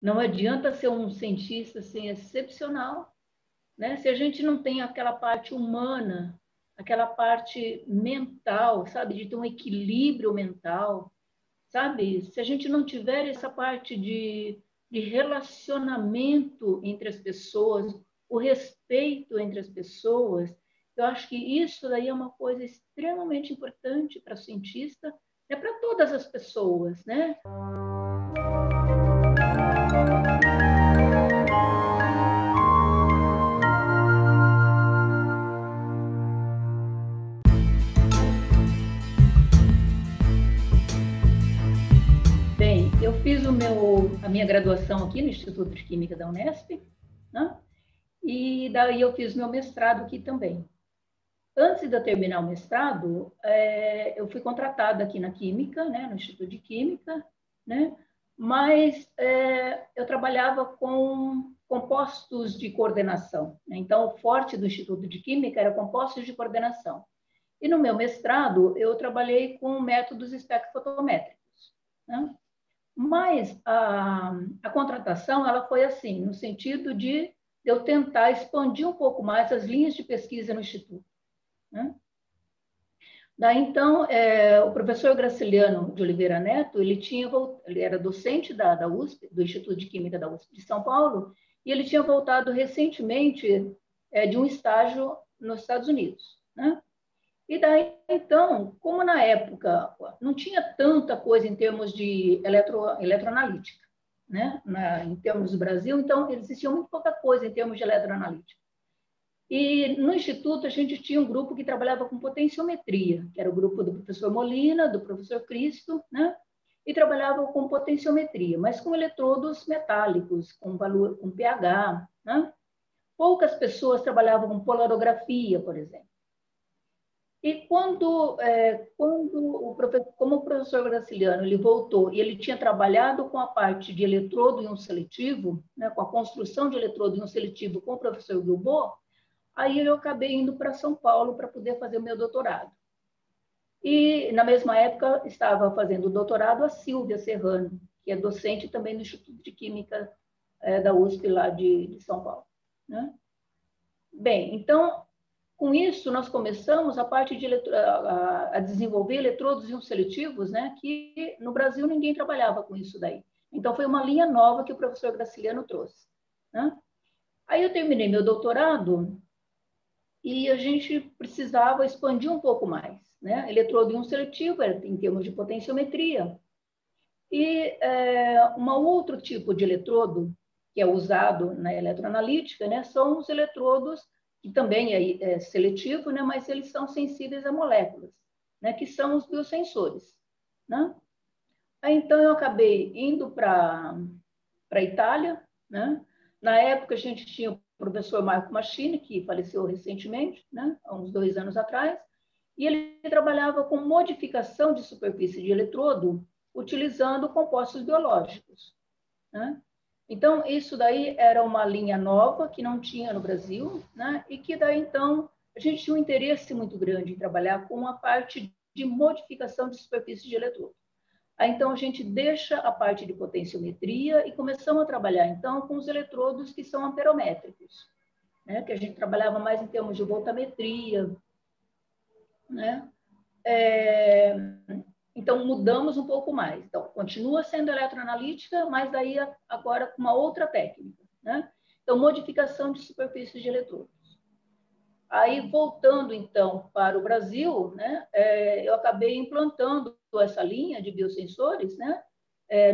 Não adianta ser um cientista assim, excepcional, né? Se a gente não tem aquela parte humana, aquela parte mental, sabe? De ter um equilíbrio mental, sabe? Se a gente não tiver essa parte de relacionamento entre as pessoas, o respeito entre as pessoas, eu acho que isso daí é uma coisa extremamente importante para o cientista, é para todas as pessoas, né? Bem, eu fiz a minha graduação aqui no Instituto de Química da Unesp, né? E daí eu fiz meu mestrado aqui também. Antes de eu terminar o mestrado, eu fui contratada aqui na Química, né, no Instituto de Química, né, mas eu trabalhava com compostos de coordenação, né? Então, o forte do Instituto de Química era compostos de coordenação. E no meu mestrado, eu trabalhei com métodos espectrofotométricos, né? Mas a contratação ela foi assim, no sentido de eu tentar expandir um pouco mais as linhas de pesquisa no Instituto, né? Daí, então, o professor Graciliano de Oliveira Neto, ele era docente da USP, do Instituto de Química da USP de São Paulo, e ele tinha voltado recentemente de um estágio nos Estados Unidos, né? E daí, então, como na época não tinha tanta coisa em termos de eletroanalítica, né? Em termos do Brasil, então existia muito pouca coisa em termos de eletroanalítica. E no Instituto a gente tinha um grupo que trabalhava com potenciometria, que era o grupo do professor Molina, do professor Cristo, né? E trabalhava com potenciometria, mas com eletrodos metálicos, com valor, com pH, né? Poucas pessoas trabalhavam com polarografia, por exemplo. E como o professor Graciliano ele voltou e ele tinha trabalhado com a parte de eletrodo íon seletivo, né, com a construção de eletrodo íon seletivo com o professor Guilbault, aí eu acabei indo para São Paulo para poder fazer o meu doutorado. E, na mesma época, estava fazendo o doutorado a Silvia Serrano, que é docente também no Instituto de Química da USP, lá de São Paulo, né? Bem, então, com isso, nós começamos a parte de a desenvolver eletrodos íon seletivos, né, que no Brasil ninguém trabalhava com isso daí. Então, foi uma linha nova que o professor Graciliano trouxe, né? Aí eu terminei meu doutorado e a gente precisava expandir um pouco mais, né? Eletrodo íon seletivo, em termos de potenciometria. E um outro tipo de eletrodo que é usado na eletroanalítica, né, são os eletrodos que também é seletivo, né, mas eles são sensíveis a moléculas, né, que são os biosensores, né? Aí, então, eu acabei indo para a Itália, né? Na época, a gente tinha o professor Marco Machini, que faleceu recentemente, né, há uns 2 anos atrás, e ele trabalhava com modificação de superfície de eletrodo utilizando compostos biológicos, né? Então, isso daí era uma linha nova que não tinha no Brasil, né? E que daí, então, a gente tinha um interesse muito grande em trabalhar com a parte de modificação de superfície de eletrodo. Aí, então, a gente deixa a parte de potenciometria e começamos a trabalhar, então, com os eletrodos que são amperométricos, né? Que a gente trabalhava mais em termos de voltametria, né? Então, mudamos um pouco mais. Então, continua sendo eletroanalítica, mas daí agora com uma outra técnica, né? Então, modificação de superfícies de eletrodos. Aí, voltando, então, para o Brasil, né, eu acabei implantando essa linha de biosensores, né,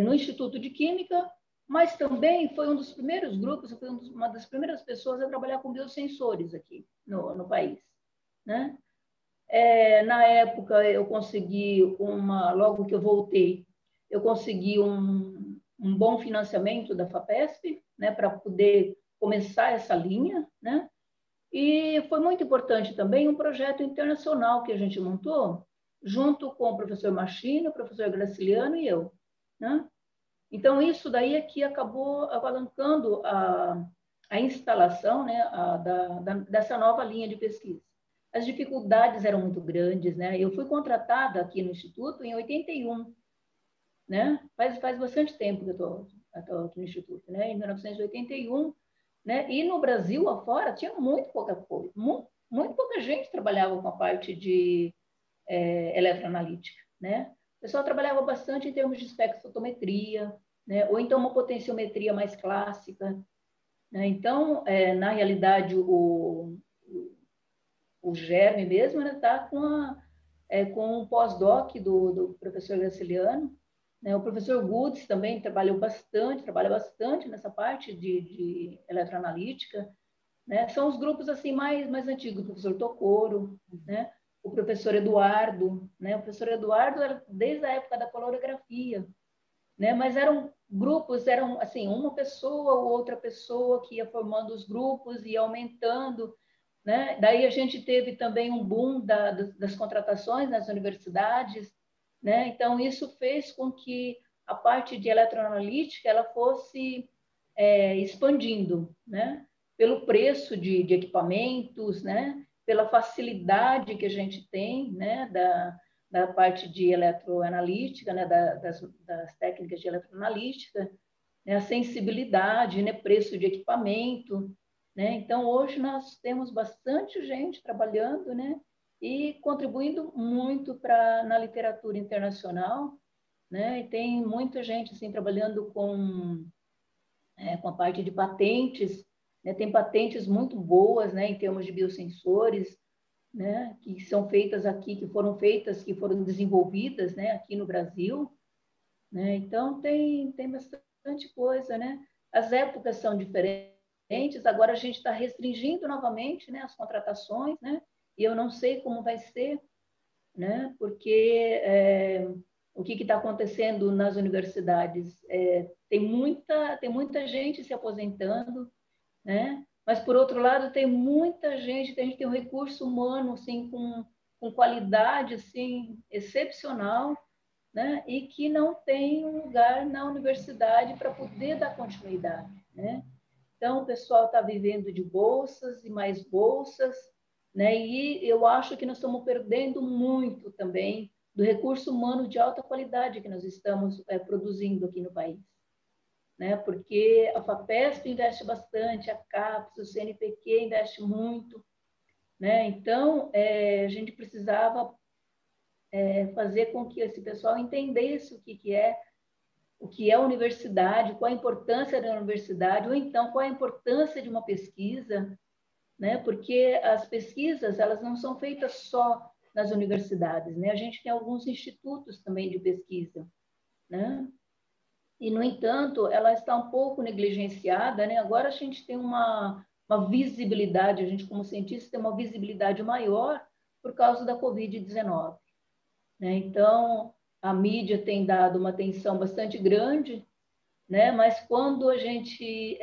no Instituto de Química, mas também foi um dos primeiros grupos, foi uma das primeiras pessoas a trabalhar com biosensores aqui no país, né? Na época, eu consegui logo que eu voltei, eu consegui um bom financiamento da FAPESP, né, para poder começar essa linha, né? E foi muito importante também um projeto internacional que a gente montou, junto com o professor Machini, o professor Graciliano e eu, né? Então, isso daí é que acabou alavancando a instalação, né, dessa nova linha de pesquisa. As dificuldades eram muito grandes, né? Eu fui contratada aqui no Instituto em 81, né? Faz bastante tempo que eu estou aqui no Instituto, né? Em 1981, né? E no Brasil, afora, tinha muito pouca coisa, muito pouca gente trabalhava com a parte de eletroanalítica, né? O pessoal trabalhava bastante em termos de espectrofotometria, né? Ou então uma potenciometria mais clássica, né? Então, na realidade, o germe mesmo está com o pós-doc do professor Graciliano, né? O professor Goods também trabalha bastante nessa parte de eletroanalítica, né? São os grupos assim mais antigos, o professor Tocoro, né? O professor Eduardo, né? O professor Eduardo era desde a época da colorografia, né? Mas eram grupos, eram assim, uma pessoa ou outra pessoa que ia formando os grupos e aumentando, né? Daí a gente teve também um boom das contratações nas universidades, né? Então isso fez com que a parte de eletroanalítica ela fosse expandindo, né? Pelo preço de equipamentos, né? Pela facilidade que a gente tem, né? Da parte de eletroanalítica, né? Das técnicas de eletroanalítica, né? A sensibilidade, né? Preço de equipamento, né? Então, hoje nós temos bastante gente trabalhando, né? E contribuindo muito na literatura internacional, né? E tem muita gente assim, trabalhando com a parte de patentes, né? Tem patentes muito boas, né? Em termos de biosensores, né? Que são feitas aqui, que foram desenvolvidas, né? Aqui no Brasil, né? Então, tem bastante coisa, né? As épocas são diferentes, agora a gente está restringindo novamente, né, as contratações, né? E eu não sei como vai ser, né? Porque o que está acontecendo nas universidades? Tem muita gente se aposentando, né? Mas, por outro lado, tem muita gente, a gente tem um recurso humano, assim, com qualidade, assim, excepcional, né? E que não tem um lugar na universidade para poder dar continuidade, né? Então, o pessoal está vivendo de bolsas e mais bolsas, né? E eu acho que nós estamos perdendo muito também do recurso humano de alta qualidade que nós estamos produzindo aqui no país, né? Porque a FAPESP investe bastante, a CAPES, o CNPq investe muito, né? Então, a gente precisava fazer com que esse pessoal entendesse o que é a universidade, qual a importância da universidade, ou então qual a importância de uma pesquisa, né? Porque as pesquisas elas não são feitas só nas universidades, né? A gente tem alguns institutos também de pesquisa, né? E, no entanto, ela está um pouco negligenciada, né? Agora a gente tem uma visibilidade, a gente como cientista tem uma visibilidade maior por causa da Covid-19, né? Então, a mídia tem dado uma atenção bastante grande, né? Mas quando a gente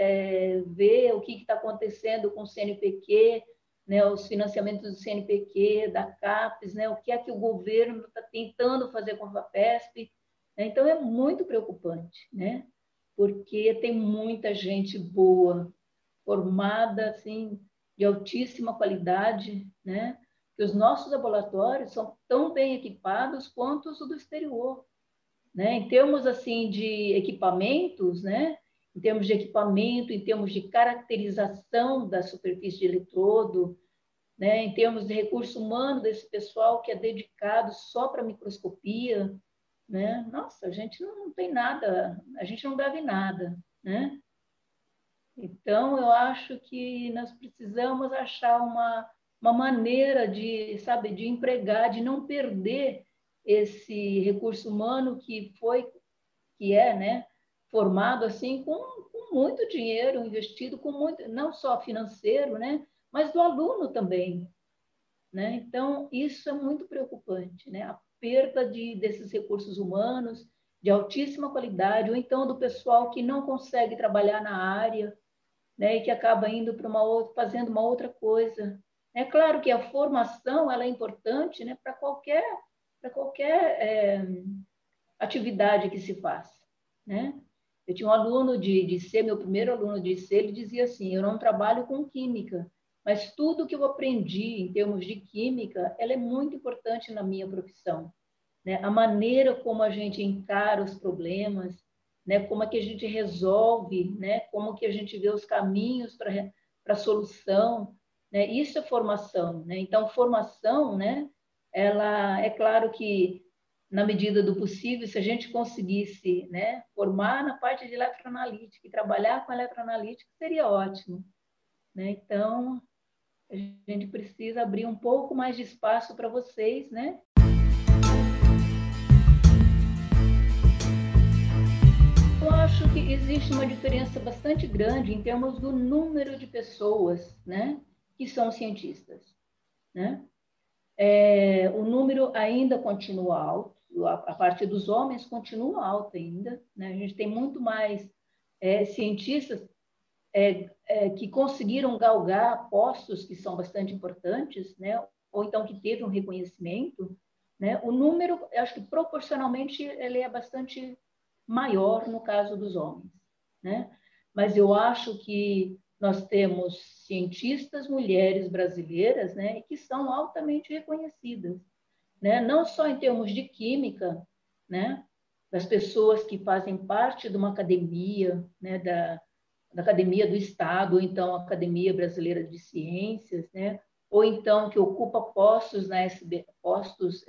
vê o que está acontecendo com o CNPq, né? Os financiamentos do CNPq, da CAPES, né? O que é que o governo está tentando fazer com a FAPESP, né? Então, é muito preocupante, né? Porque tem muita gente boa, formada, assim, de altíssima qualidade, né? Que os nossos laboratórios são tão bem equipados quanto os do exterior, né? Em termos assim de equipamentos, né? Em termos de equipamento, em termos de caracterização da superfície de eletrodo, né? Em termos de recurso humano desse pessoal que é dedicado só para microscopia, né? Nossa, a gente não tem nada, a gente não deve nada, né? Então, eu acho que nós precisamos achar uma maneira de, sabe, de empregar, de não perder esse recurso humano que é, né, formado assim com muito dinheiro investido, com muito, não só financeiro, né, mas do aluno também, né? Então, isso é muito preocupante, né? A perda desses recursos humanos de altíssima qualidade, ou então do pessoal que não consegue trabalhar na área, né, e que acaba indo para fazendo uma outra coisa. É claro que a formação ela é importante, né, para qualquer atividade que se faça, né? Eu tinha um aluno de C, meu primeiro aluno de C, ele dizia assim: eu não trabalho com química, mas tudo que eu aprendi em termos de química, ela é muito importante na minha profissão, né? A maneira como a gente encara os problemas, né? Como é que a gente resolve, né? Como que a gente vê os caminhos para a solução, né? Isso é formação, né? Então, formação, né? Ela, é claro que, na medida do possível, se a gente conseguisse, né? Formar na parte de eletroanalítica e trabalhar com eletroanalítica, seria ótimo, né? Então, a gente precisa abrir um pouco mais de espaço para vocês, né? Eu acho que existe uma diferença bastante grande em termos do número de pessoas, né, que são cientistas, né? O número ainda continua alto, a parte dos homens continua alta ainda, né? A gente tem muito mais cientistas que conseguiram galgar postos que são bastante importantes, né? Ou então que teve um reconhecimento, né? O número, eu acho que proporcionalmente ele é bastante maior no caso dos homens, né? Mas eu acho que nós temos cientistas mulheres brasileiras, né, que são altamente reconhecidas, né? Não só em termos de química, né, das pessoas que fazem parte de uma academia, né, da Academia do Estado, ou então a Academia Brasileira de Ciências, né, ou então que ocupa postos na SB, postos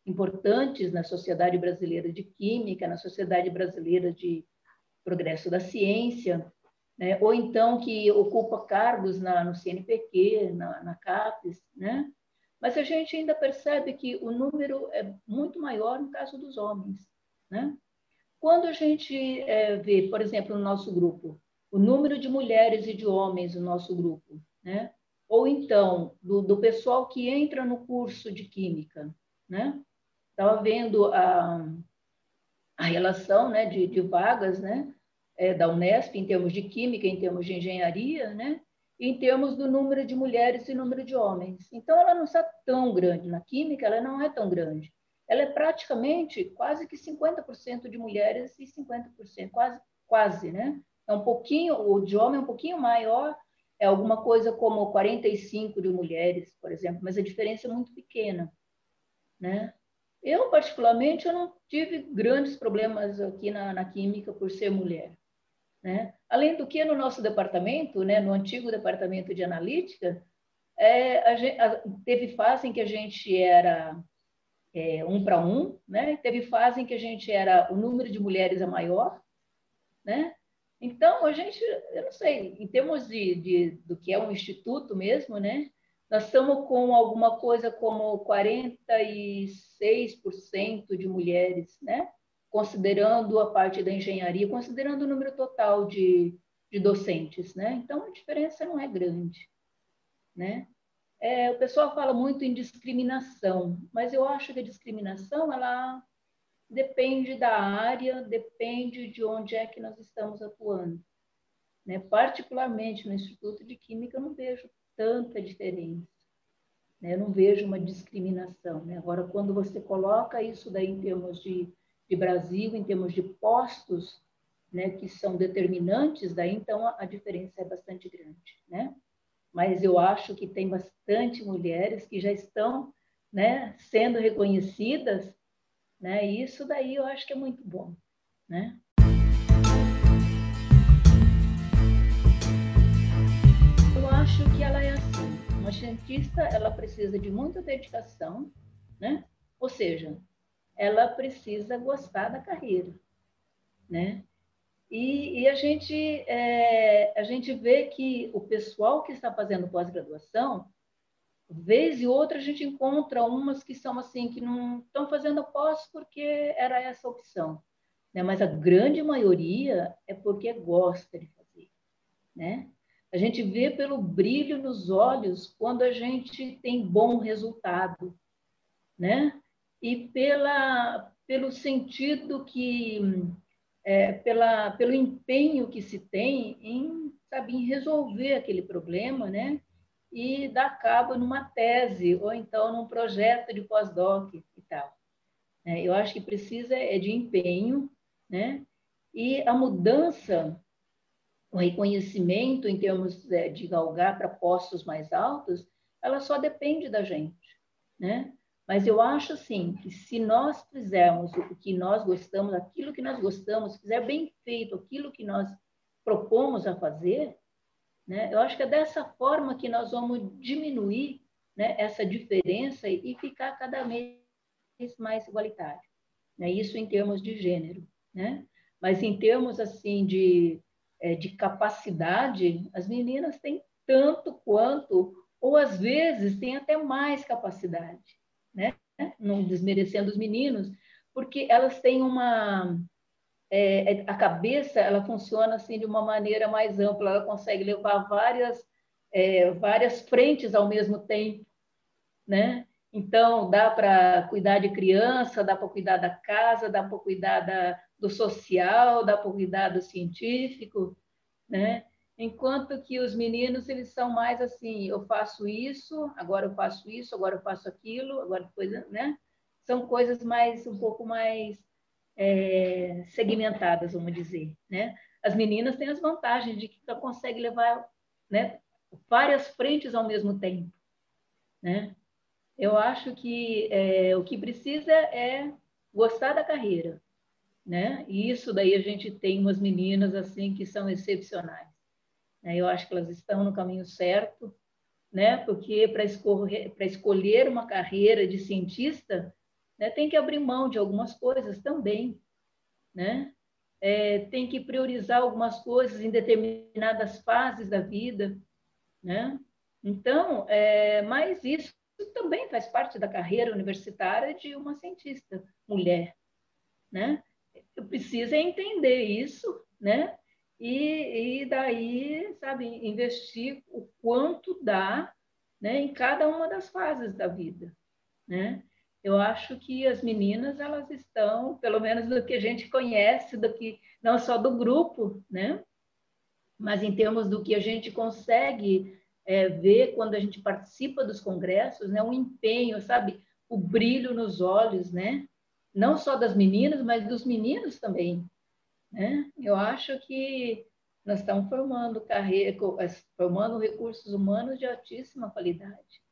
importantes na Sociedade Brasileira de Química, na Sociedade Brasileira de Progresso da Ciência, né? Ou então que ocupa cargos no CNPq, na CAPES, né? Mas a gente ainda percebe que o número é muito maior no caso dos homens, né? Quando a gente vê, por exemplo, no nosso grupo, o número de mulheres e de homens no nosso grupo, né? Ou então do pessoal que entra no curso de química, né? Estava vendo a relação, né, de vagas, né, da Unesp em termos de química, em termos de engenharia, né, e em termos do número de mulheres e número de homens. Então, ela não está tão grande. Na química, ela não é tão grande. Ela é praticamente quase que 50% de mulheres e 50%, quase, né? É um pouquinho, o de homem é um pouquinho maior, é alguma coisa como 45 de mulheres, por exemplo, mas a diferença é muito pequena, né? Eu, particularmente, eu não tive grandes problemas aqui na química por ser mulher, né? Além do que, no nosso departamento, né, no antigo departamento de analítica, teve fase em que a gente era 1 para 1, né? Teve fase em que a gente era, o número de mulheres é maior, né? Então, a gente, eu não sei, em termos do que é um instituto mesmo, né? Nós estamos com alguma coisa como 46% de mulheres, né? Considerando a parte da engenharia, considerando o número total de docentes, né? Então, a diferença não é grande, né? O pessoal fala muito em discriminação, mas eu acho que a discriminação, ela depende da área, depende de onde é que nós estamos atuando, né? Particularmente no Instituto de Química, eu não vejo tanta diferença, né? Eu não vejo uma discriminação, né? Agora, quando você coloca isso daí em termos de Brasil, em termos de postos, né, que são determinantes, daí então a diferença é bastante grande, né? Mas eu acho que tem bastante mulheres que já estão, né, sendo reconhecidas, né? E isso daí eu acho que é muito bom, né? Eu acho que ela é assim. Uma cientista, ela precisa de muita dedicação, né? Ou seja, ela precisa gostar da carreira, né? E a gente vê que o pessoal que está fazendo pós-graduação, vez e outra a gente encontra umas que são assim, que não estão fazendo pós porque era essa a opção, né? Mas a grande maioria é porque gosta de fazer, né? A gente vê pelo brilho nos olhos quando a gente tem bom resultado, né? E pelo sentido que pelo empenho que se tem em, sabe, em resolver aquele problema, né? E dar cabo numa tese, ou então num projeto de pós-doc e tal. Eu acho que precisa de empenho, né? E a mudança, o reconhecimento em termos de galgar para postos mais altos, ela só depende da gente, né? Mas eu acho, assim, que se nós fizermos o que nós gostamos, aquilo que nós gostamos, fizer bem feito aquilo que nós propomos a fazer, né, eu acho que é dessa forma que nós vamos diminuir, né, essa diferença e ficar cada vez mais igualitário. Né? Isso em termos de gênero. Né? Mas em termos assim de capacidade, as meninas têm tanto quanto, ou às vezes têm até mais capacidade. Né? Não desmerecendo os meninos, porque elas têm a cabeça ela funciona assim de uma maneira mais ampla, ela consegue levar várias frentes ao mesmo tempo, né? Então, dá para cuidar de criança, dá para cuidar da casa, dá para cuidar do social, dá para cuidar do científico, né? Enquanto que os meninos, eles são mais assim, eu faço isso, agora eu faço isso, agora eu faço aquilo, agora coisa, né? São coisas um pouco mais segmentadas, vamos dizer, né? As meninas têm as vantagens de que conseguem levar, né, várias frentes ao mesmo tempo, né? Eu acho que o que precisa é gostar da carreira, né? E isso daí a gente tem umas meninas assim que são excepcionais, né? Eu acho que elas estão no caminho certo, né? Porque para escolher uma carreira de cientista, né, tem que abrir mão de algumas coisas também, né? Tem que priorizar algumas coisas em determinadas fases da vida, né? Então, mas isso também faz parte da carreira universitária de uma cientista mulher, né? Eu preciso entender isso, né? E daí, sabe, investir o quanto dá, né, em cada uma das fases da vida, né? Eu acho que as meninas, elas estão, pelo menos do que a gente conhece, do que não só do grupo, né? Mas em termos do que a gente consegue ver quando a gente participa dos congressos, né, um empenho, sabe, o brilho nos olhos, né, não só das meninas, mas dos meninos também, né? Eu acho que nós estamos formando recursos humanos de altíssima qualidade,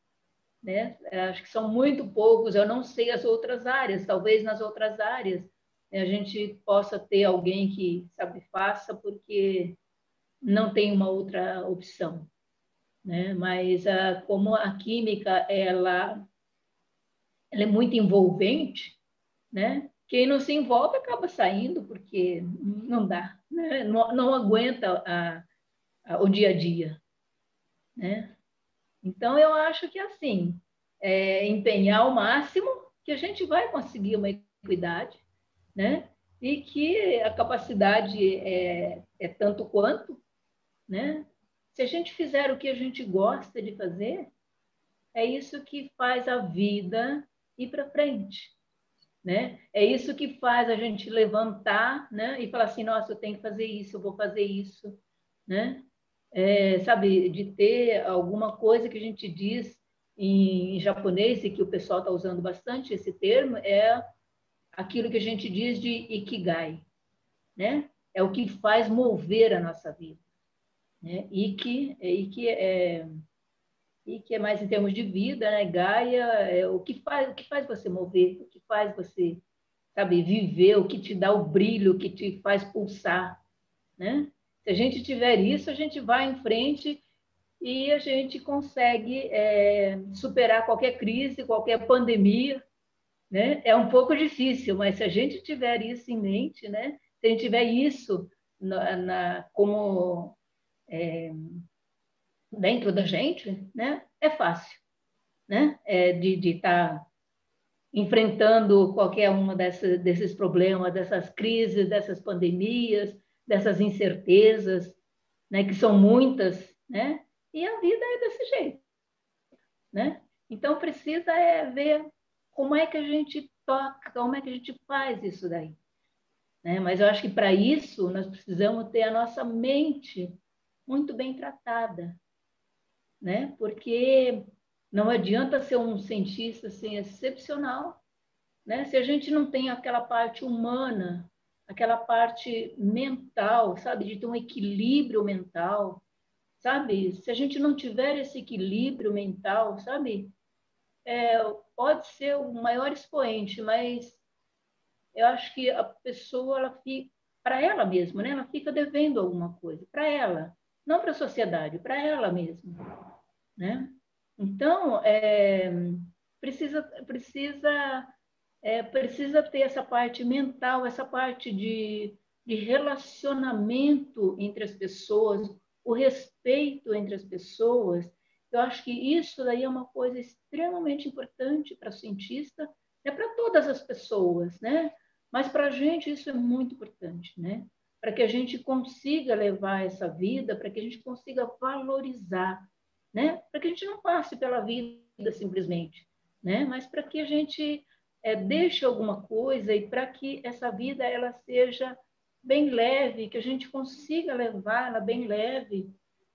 né? Acho que são muito poucos, eu não sei as outras áreas, talvez nas outras áreas a gente possa ter alguém que, sabe, faça, porque não tem uma outra opção, né? Mas como a química ela é muito envolvente, né? Quem não se envolve acaba saindo porque não dá, né? Não aguenta o dia a dia, né? Então eu acho que assim empenhar o máximo que a gente vai conseguir uma equidade, né? E que a capacidade é tanto quanto, né? Se a gente fizer o que a gente gosta de fazer, é isso que faz a vida ir para frente, né? É isso que faz a gente levantar, né? E falar assim, nossa, eu tenho que fazer isso, eu vou fazer isso, né? Sabe, de ter alguma coisa que a gente diz em japonês e que o pessoal está usando bastante esse termo, é aquilo que a gente diz de ikigai, né? É o que faz mover a nossa vida, né? E que é mais em termos de vida, né? Gaia é o que faz você mover, o que faz você, sabe, viver, o que te dá o brilho, o que te faz pulsar, né? Se a gente tiver isso, a gente vai em frente e a gente consegue superar qualquer crise, qualquer pandemia, né? É um pouco difícil, mas se a gente tiver isso em mente, né? Se a gente tiver isso como dentro da gente, né? É fácil, né? De estar enfrentando qualquer uma desses problemas, dessas crises, dessas pandemias, dessas incertezas, né? Que são muitas, né? E a vida é desse jeito, né? Então precisa ver como é que a gente toca, como é que a gente faz isso daí, né? Mas eu acho que para isso nós precisamos ter a nossa mente muito bem tratada, né? Porque não adianta ser um cientista assim, excepcional, né? Se a gente não tem aquela parte humana, aquela parte mental, sabe, de ter um equilíbrio mental, sabe? Se a gente não tiver esse equilíbrio mental, sabe? pode ser o maior expoente, mas eu acho que a pessoa, ela fica, para ela mesma, né? Ela fica devendo alguma coisa, para ela, não para a sociedade, para ela mesma, né? Então, precisa ter essa parte mental, essa parte de relacionamento entre as pessoas, o respeito entre as pessoas. Eu acho que isso daí é uma coisa extremamente importante para o cientista, é para todas as pessoas, né? Mas para a gente isso é muito importante, né? Para que a gente consiga levar essa vida, para que a gente consiga valorizar, né? Para que a gente não passe pela vida simplesmente, né? Mas para que a gente deixe alguma coisa e para que essa vida ela seja bem leve, que a gente consiga levá-la bem leve,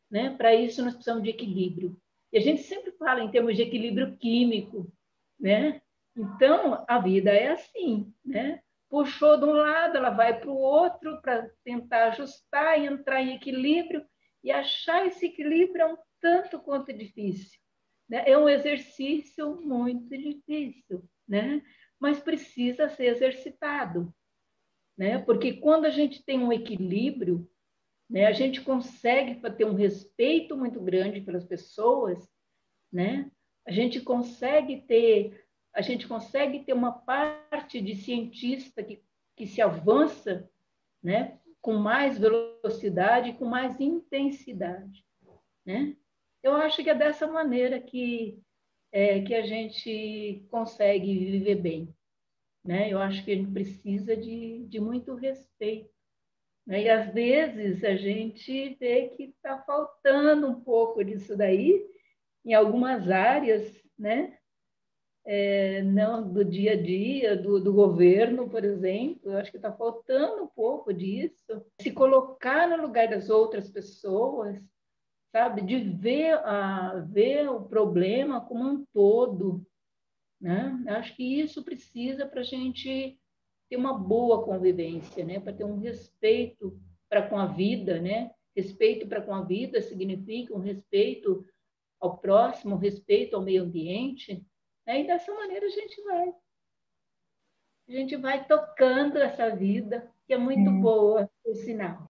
né? Para isso nós precisamos de equilíbrio. E a gente sempre fala em termos de equilíbrio químico, né? Então a vida é assim, né? Puxou de um lado, ela vai para o outro para tentar ajustar e entrar em equilíbrio, e achar esse equilíbrio é um tanto quanto difícil, né? É um exercício muito difícil, né? Mas precisa ser exercitado, né? Porque quando a gente tem um equilíbrio, né, a gente consegue ter um respeito muito grande pelas pessoas, né? A gente consegue ter, uma parte de cientista que se avança, né? Com mais velocidade, com mais intensidade, né? Eu acho que é dessa maneira que a gente consegue viver bem, né? Eu acho que a gente precisa de muito respeito, né? E às vezes a gente vê que está faltando um pouco disso daí em algumas áreas, né? Não do dia a dia, do governo, por exemplo. Eu acho que está faltando um pouco disso. Se colocar no lugar das outras pessoas, sabe? De ver o problema como um todo, né? Acho que isso precisa para a gente ter uma boa convivência, né? Para ter um respeito para com a vida, né? Respeito para com a vida significa um respeito ao próximo, um respeito ao meio ambiente, né? E dessa maneira a gente vai tocando essa vida, que é muito É. boa, por sinal.